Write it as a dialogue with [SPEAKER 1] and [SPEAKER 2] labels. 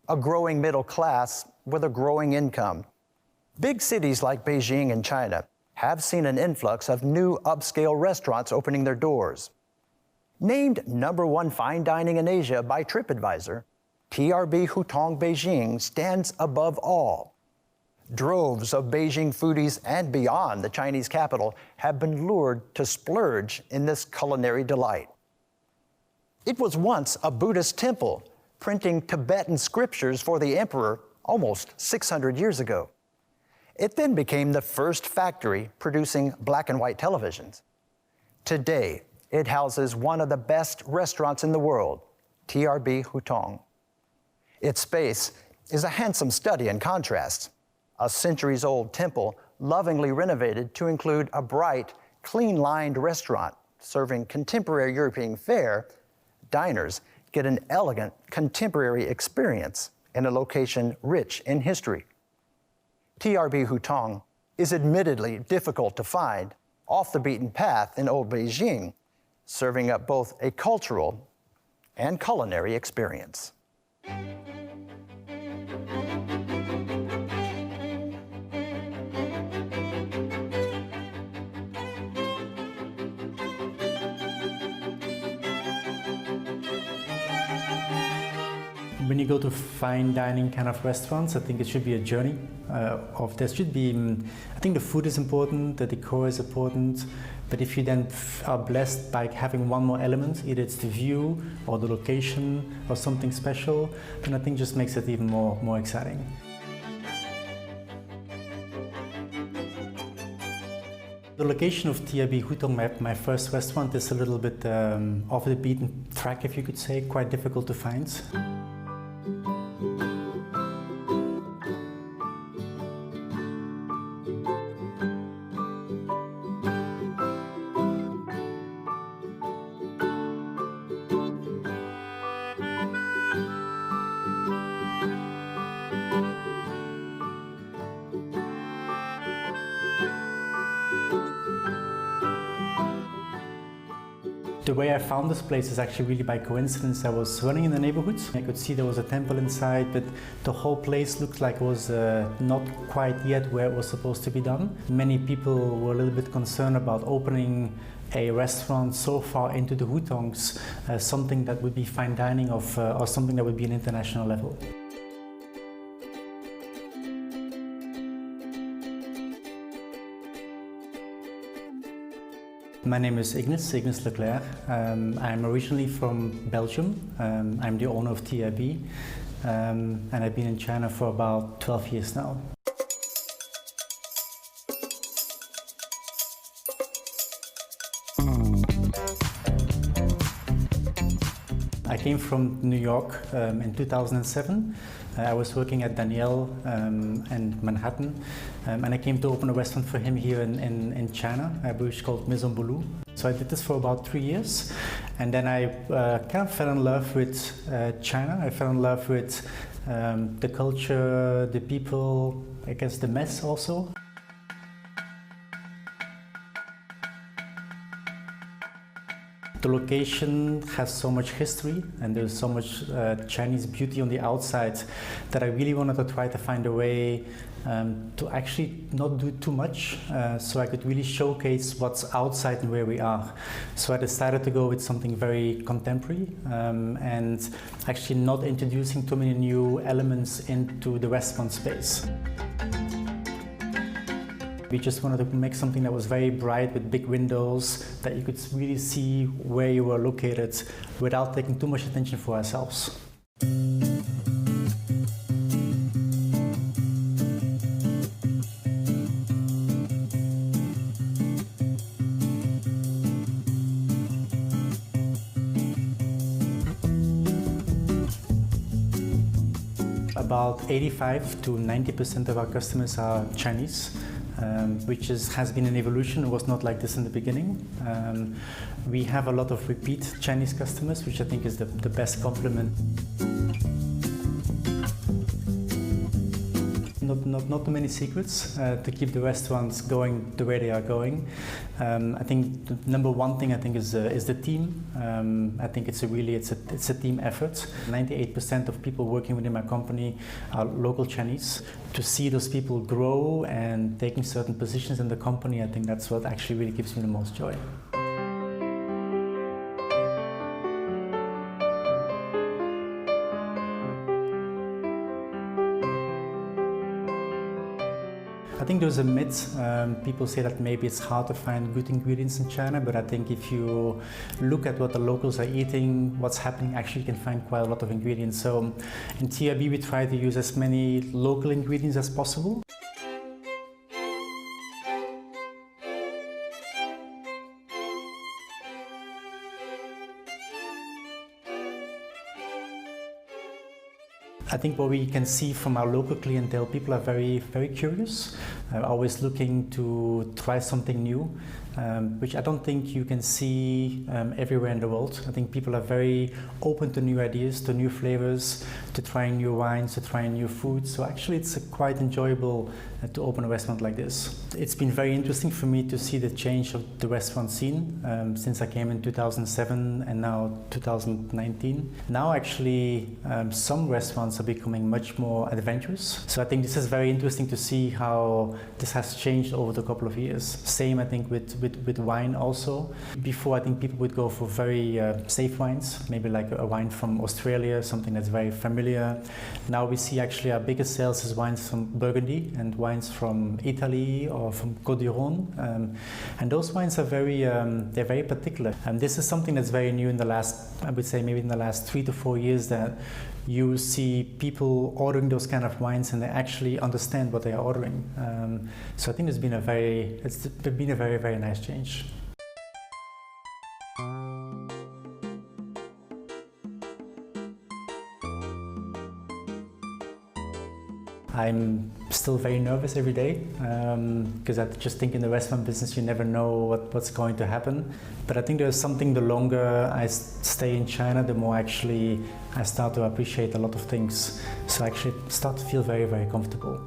[SPEAKER 1] a growing middle class with a growing income. Big cities like Beijing in China have seen an influx of new upscale restaurants opening their doors. Named #1 fine dining in Asia by TripAdvisor, TRB Hutong Beijing stands above all. Droves of Beijing foodies and beyond the Chinese capital have been lured to splurge in this culinary delight. It was once a Buddhist temple, printing Tibetan scriptures for the emperor almost 600 years ago. It then became the first factory producing black and white televisions. Today, it houses one of the best restaurants in the world, TRB Hutong. Its space is a handsome study in contrasts, a centuries-old temple lovingly renovated to include a bright, clean-lined restaurant serving contemporary European fare. Diners get an elegant, contemporary experience in a location rich in history. TRB Hutong is admittedly difficult to find off the beaten path in old Beijing, serving up both a cultural and culinary experience.
[SPEAKER 2] When you go to fine dining kind of restaurants, I think it should be a journey there should be, I think the food is important, the decor is important, but if you then are blessed by having one more element, either it's the view or the location or something special, then I think just makes it even more exciting. The location of TRB Hutong, my first restaurant, is a little bit off the beaten track, if you could say, quite difficult to find. The way I found this place is actually really by coincidence. I was running in the neighborhood. I could see there was a temple inside, but the whole place looked like it was not quite yet where it was supposed to be done. Many people were a little bit concerned about opening a restaurant so far into the Hutongs, something that would be fine dining or something that would be an international level. My name is Igance Lecleir. I'm originally from Belgium. I'm the owner of TRB, and I've been in China for about 12 years now. I came from New York in 2007. I was working at Daniel in Manhattan, and I came to open a restaurant for him here in China, which is called Maison Boulou. So I did this for about 3 years, and then I kind of fell in love with China. I fell in love with the culture, the people, I guess the mess also. The location has so much history and there's so much Chinese beauty on the outside that I really wanted to try to find a way to actually not do too much so I could really showcase what's outside and where we are. So I decided to go with something very contemporary and actually not introducing too many new elements into the restaurant space. We just wanted to make something that was very bright with big windows, that you could really see where you were located without taking too much attention for ourselves. About 85 to 90% of our customers are Chinese. Which has been an evolution. It was not like this in the beginning. We have a lot of repeat Chinese customers, which I think is the best compliment. not too many secrets to keep the restaurants going the way they are going. I think the number one thing I think is the team. I think it's a team effort. 98% of people working within my company are local Chinese. To see those people grow and taking certain positions in the company, I think that's what actually really gives me the most joy. I think there's a myth. People say that maybe it's hard to find good ingredients in China, but I think if you look at what the locals are eating, what's happening, actually you can find quite a lot of ingredients. So in TRB we try to use as many local ingredients as possible. I think what we can see from our local clientele, people are very, very curious, always looking to try something new, which I don't think you can see everywhere in the world. I think people are very open to new ideas, to new flavors, to trying new wines, to trying new foods. So actually it's quite enjoyable to open a restaurant like this. It's been very interesting for me to see the change of the restaurant scene since I came in 2007 and now 2019. Now actually some restaurants are becoming much more adventurous. So I think this is very interesting to see how this has changed over the couple of years. Same I think with wine also. Before I think people would go for very safe wines, maybe like a wine from Australia, something that's very familiar. Now we see actually our biggest sales is wines from Burgundy and wines from Italy or from Côte d'Ivoire. And those wines are they're very particular. And this is something that's very new in the last, I would say maybe in the last 3 to 4 years, that you see people ordering those kind of wines and they actually understand what they are ordering. So I think it's been a very, very nice change. I'm still very nervous every day because I just think in the restaurant business you never know what's going to happen. But I think there's something, the longer I stay in China, the more actually I start to appreciate a lot of things. So I actually start to feel very, very comfortable.